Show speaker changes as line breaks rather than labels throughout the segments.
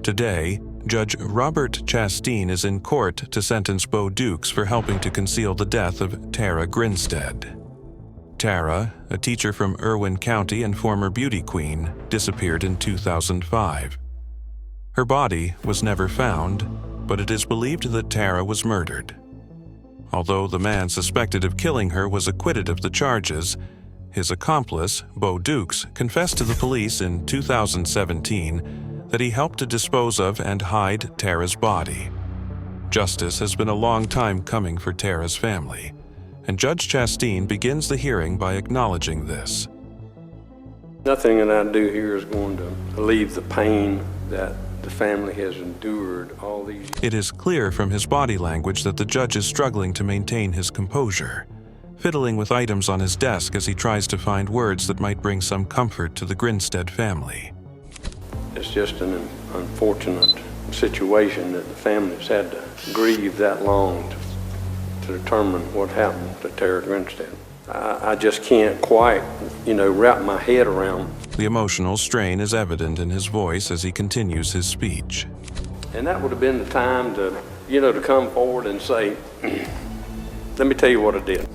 Today, Judge Robert Chasteen is in court to sentence Bo Dukes for helping to conceal the death of Tara Grinstead. Tara, a teacher from Irwin County and former beauty queen, disappeared in 2005. Her body was never found, but it is believed that Tara was murdered. Although the man suspected of killing her was acquitted of the charges, his accomplice, Bo Dukes, confessed to the police in 2017 that he helped to dispose of and hide Tara's body. Justice has been a long time coming for Tara's family, and Judge Chasteen begins the hearing by acknowledging this.
Nothing that I do here is going to relieve the pain that the family has endured all these years.
It is clear from his body language that the judge is struggling to maintain his composure, fiddling with items on his desk as he tries to find words that might bring some comfort to the Grinstead family.
It's just an unfortunate situation that the family's had to grieve that long to determine what happened to Tara Grinstead. I just can't quite, wrap my head around.
The emotional strain is evident in his voice as he continues his speech.
And that would have been the time to come forward and say, let me tell you what I did.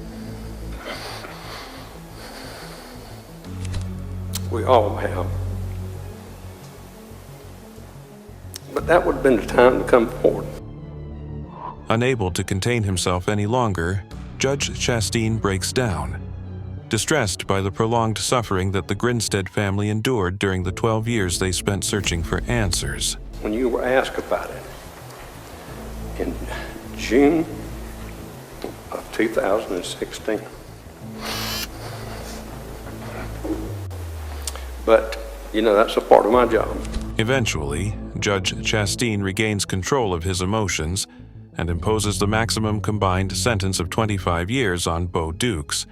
We all have. But that would have been the time to come forward.
Unable to contain himself any longer, Judge Chasteen breaks down, distressed by the prolonged suffering that the Grinstead family endured during the 12 years they spent searching for answers.
When you were asked about it in June of 2016, but that's a part of my job.
Eventually, Judge Chasteen regains control of his emotions and imposes the maximum combined sentence of 25 years on Bo Dukes,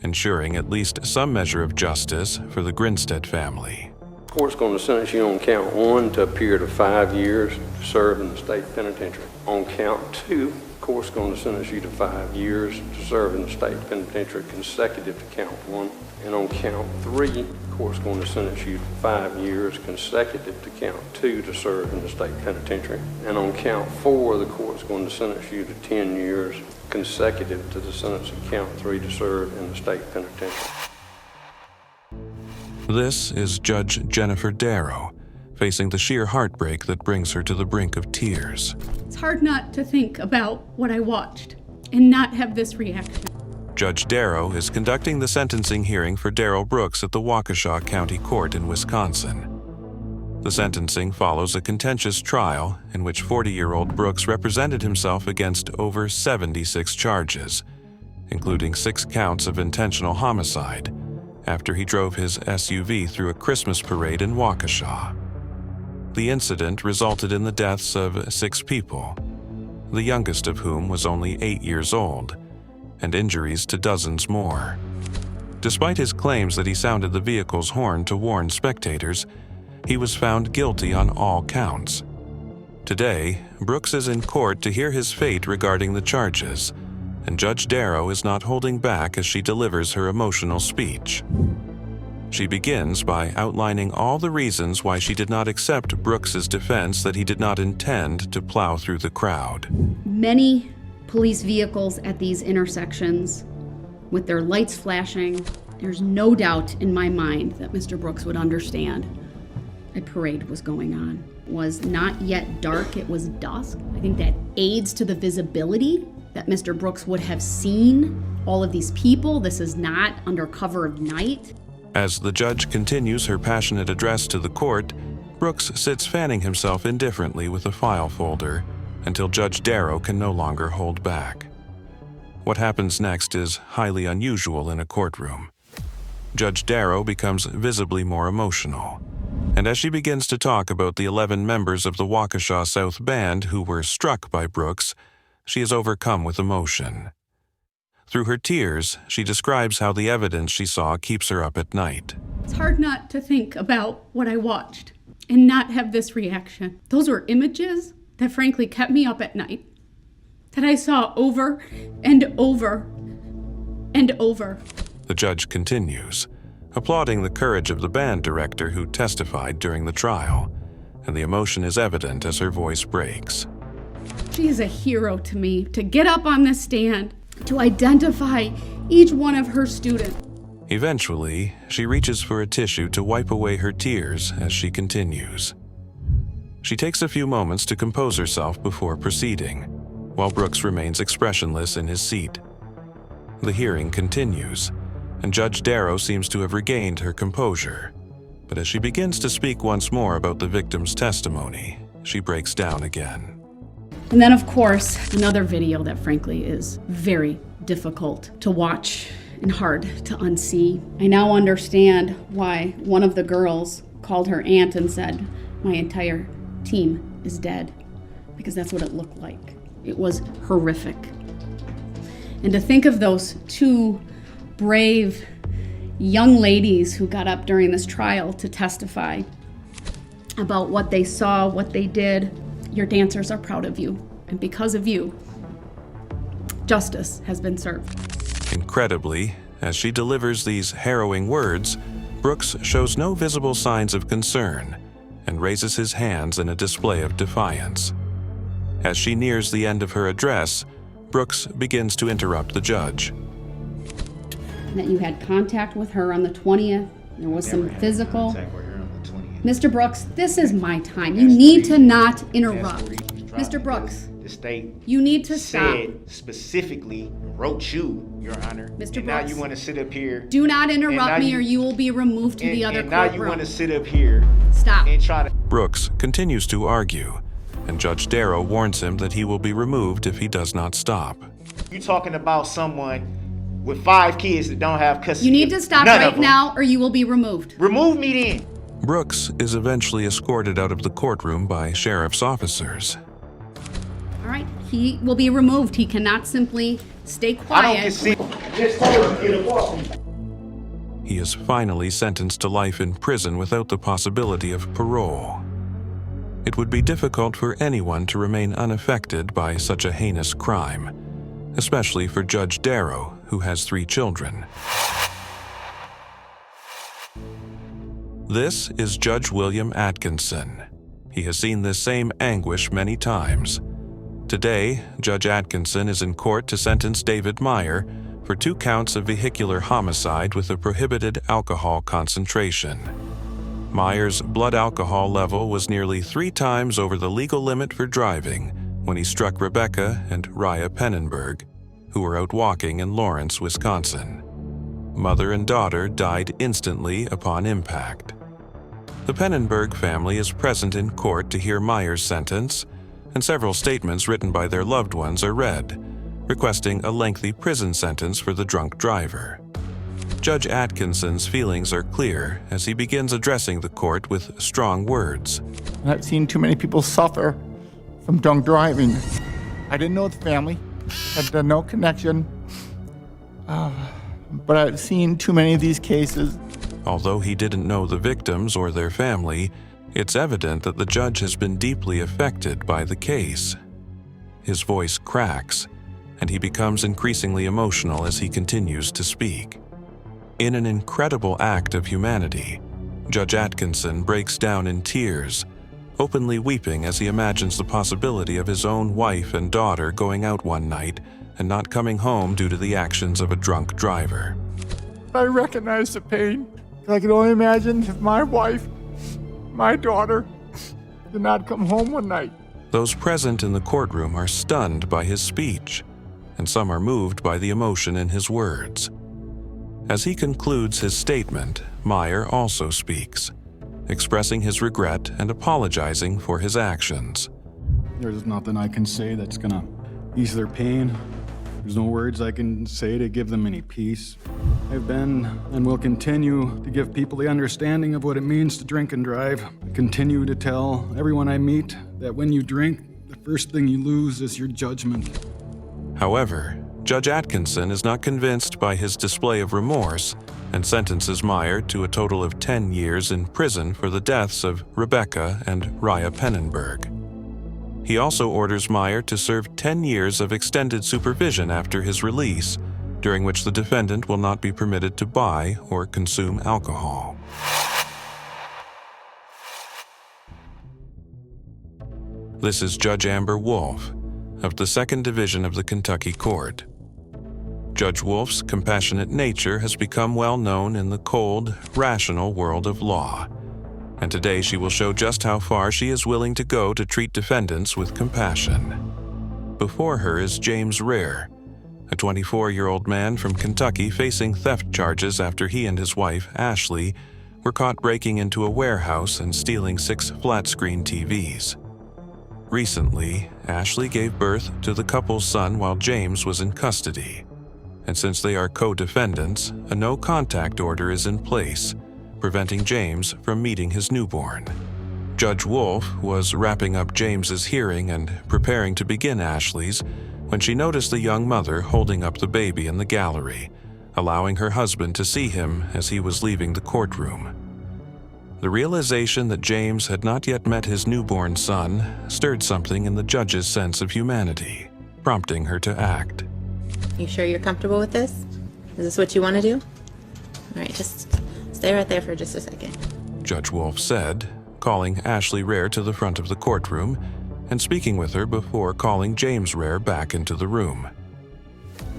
ensuring at least some measure of justice for the Grinstead family.
The court's going to sentence you on count 1 to a period of 5 years to serve in the state penitentiary. On count 2, the court's going to sentence you to 5 years to serve in the state penitentiary consecutive to count 1. And on count 3, the court's going to sentence you to 5 years consecutive to count 2 to serve in the state penitentiary. And on count 4, the court's going to sentence you to 10 years consecutive to the sentence of count 3 to serve in the state penitentiary.
This is Judge Jennifer Darrow, facing the sheer heartbreak that brings her to the brink of tears.
It's hard not to think about what I watched and not have this reaction.
Judge Darrow is conducting the sentencing hearing for Darrell Brooks at the Waukesha County Court in Wisconsin. The sentencing follows a contentious trial in which 40-year-old Brooks represented himself against over 76 charges, including 6 counts of intentional homicide, after he drove his SUV through a Christmas parade in Waukesha. The incident resulted in the deaths of 6 people, the youngest of whom was only 8 years old, and injuries to dozens more. Despite his claims that he sounded the vehicle's horn to warn spectators, he was found guilty on all counts. Today, Brooks is in court to hear his fate regarding the charges, and Judge Darrow is not holding back as she delivers her emotional speech. She begins by outlining all the reasons why she did not accept Brooks's defense that he did not intend to plow through the crowd.
Many police vehicles at these intersections with their lights flashing. There's no doubt in my mind that Mr. Brooks would understand a parade was going on. It was not yet dark, it was dusk. I think that aids to the visibility that Mr. Brooks would have seen all of these people. This is not under cover of night.
As the judge continues her passionate address to the court, Brooks sits fanning himself indifferently with a file folder until Judge Darrow can no longer hold back. What happens next is highly unusual in a courtroom. Judge Darrow becomes visibly more emotional, and as she begins to talk about the 11 members of the Waukesha South Band who were struck by Brooks, she is overcome with emotion. Through her tears, she describes how the evidence she saw keeps her up at night.
It's hard not to think about what I watched and not have this reaction. Those were images that frankly kept me up at night, that I saw over and over and over.
The judge continues, applauding the courage of the band director who testified during the trial, and the emotion is evident as her voice breaks.
She is a hero to me, to get up on this stand, to identify each one of her students.
Eventually, she reaches for a tissue to wipe away her tears as she continues. She takes a few moments to compose herself before proceeding, while Brooks remains expressionless in his seat. The hearing continues, and Judge Darrow seems to have regained her composure. But as she begins to speak once more about the victim's testimony, she breaks down again.
And then, of course, another video that frankly is very difficult to watch and hard to unsee. I now understand why one of the girls called her aunt and said, "My entire team is dead," because that's what it looked like. It was horrific. And to think of those two brave young ladies who got up during this trial to testify about what they saw, what they did, your dancers are proud of you. And because of you, justice has been served.
Incredibly, as she delivers these harrowing words, Brooks shows no visible signs of concern and raises his hands in a display of defiance. As she nears the end of her address, Brooks begins to interrupt the judge.
That you had contact with her on the 20th. There was some physical. Mr. Brooks, this is my time. You need to not interrupt. Mr. Brooks,
the state
you need to stop.
said specifically, wrote you, Your Honor.
Mr.
And now
Brooks,
you want to sit up here.
do not interrupt me
you-
or you will be removed to the other
and now
courtroom.
you want to sit up here
Stop.
and try to.
Brooks continues to argue, and Judge Darrow warns him that he will be removed if he does not stop.
You talking about someone with 5 kids that don't have custody.
You need to stop
None of
right
them.
now or you will be removed.
Remove me then.
Brooks is eventually escorted out of the courtroom by sheriff's officers.
All right, he will be removed. He cannot simply stay
I don't
quiet.
consent. Just told him to get off me.
He is finally sentenced to life in prison without the possibility of parole. It would be difficult for anyone to remain unaffected by such a heinous crime, especially for Judge Darrow, who has 3 children. This is Judge William Atkinson. He has seen this same anguish many times. Today, Judge Atkinson is in court to sentence David Meyer for 2 counts of vehicular homicide with a prohibited alcohol concentration. Meyer's blood alcohol level was nearly 3 times over the legal limit for driving when he struck Rebecca and Raya Pennenberg, who were out walking in Lawrence, Wisconsin. Mother and daughter died instantly upon impact. The Pennenberg family is present in court to hear Meyer's sentence, and several statements written by their loved ones are read, requesting a lengthy prison sentence for the drunk driver. Judge Atkinson's feelings are clear as he begins addressing the court with strong words.
I've seen too many people suffer from drunk driving. I didn't know the family, had no connection, but I've seen too many of these cases.
Although he didn't know the victims or their family, it's evident that the judge has been deeply affected by the case. His voice cracks, and he becomes increasingly emotional as he continues to speak. In an incredible act of humanity, Judge Atkinson breaks down in tears, openly weeping as he imagines the possibility of his own wife and daughter going out one night and not coming home due to the actions of a drunk driver.
I recognize the pain. I can only imagine if my wife, my daughter, did not come home one night.
Those present in the courtroom are stunned by his speech, and some are moved by the emotion in his words. As he concludes his statement, Meyer also speaks, expressing his regret and apologizing for his actions.
There's nothing I can say that's gonna ease their pain. There's no words I can say to give them any peace. I've been and will continue to give people the understanding of what it means to drink and drive. I continue to tell everyone I meet that when you drink, the first thing you lose is your judgment.
However, Judge Atkinson is not convinced by his display of remorse and sentences Meyer to a total of 10 years in prison for the deaths of Rebecca and Raya Pennenberg. He also orders Meyer to serve 10 years of extended supervision after his release, during which the defendant will not be permitted to buy or consume alcohol. This is Judge Amber Wolf of the Second Division of the Kentucky Court. Judge Wolf's compassionate nature has become well known in the cold, rational world of law, and today she will show just how far she is willing to go to treat defendants with compassion. Before her is James Rare, a 24-year-old man from Kentucky facing theft charges after he and his wife, Ashley, were caught breaking into a warehouse and stealing 6 flat-screen TVs. Recently, Ashley gave birth to the couple's son while James was in custody, and since they are co-defendants, a no-contact order is in place, preventing James from meeting his newborn. Judge Wolf was wrapping up James's hearing and preparing to begin Ashley's when she noticed the young mother holding up the baby in the gallery, allowing her husband to see him as he was leaving the courtroom. The realization that James had not yet met his newborn son stirred something in the judge's sense of humanity, prompting her to act.
You sure you're comfortable with this? Is this what you want to do? All right, just stay right there for just a second.
Judge Wolf said, calling Ashley Rare to the front of the courtroom and speaking with her before calling James Rare back into the room.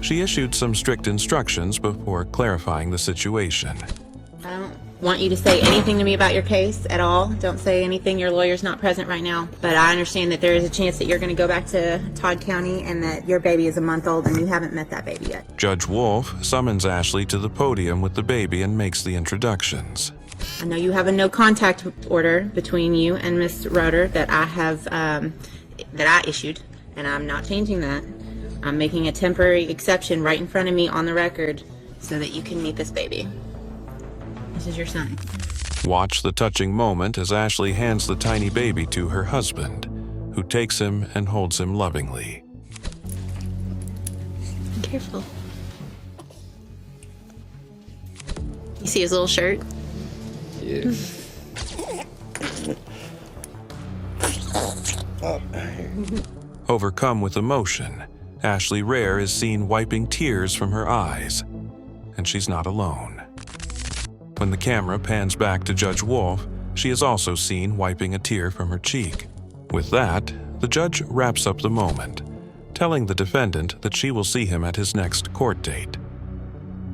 She issued some strict instructions before clarifying the situation.
I don't want you to say anything to me about your case at all. Don't say anything. Your lawyer's not present right now. But I understand that there is a chance that you're going to go back to Todd County and that your baby is a month old and you haven't met that baby yet.
Judge Wolf summons Ashley to the podium with the baby and makes the introductions.
I know you have a no contact order between you and Miss Roeder that I have, that I issued, and I'm not changing that. I'm making a temporary exception right in front of me on the record so that you can meet this baby. This is your son.
Watch the touching moment as Ashley hands the tiny baby to her husband, who takes him and holds him lovingly.
Be careful. You see his little shirt?
Yeah.
Overcome with emotion, Ashley Rare is seen wiping tears from her eyes, and she's not alone. When the camera pans back to Judge Wolf, she is also seen wiping a tear from her cheek. With that, the judge wraps up the moment, telling the defendant that she will see him at his next court date.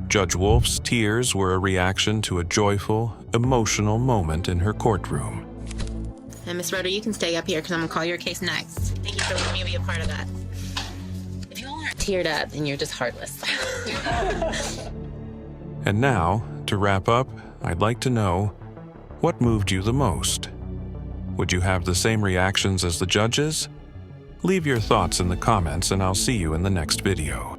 Judge Wolf's tears were a reaction to a joyful, emotional moment in her courtroom.
And Miss Roeder, you can stay up here because I'm going to call your case next. Thank you for letting me be a part of that. If you all aren't teared up, then you're just heartless.
And now, to wrap up, I'd like to know, what moved you the most? Would you have the same reactions as the judges? Leave your thoughts in the comments and I'll see you in the next video.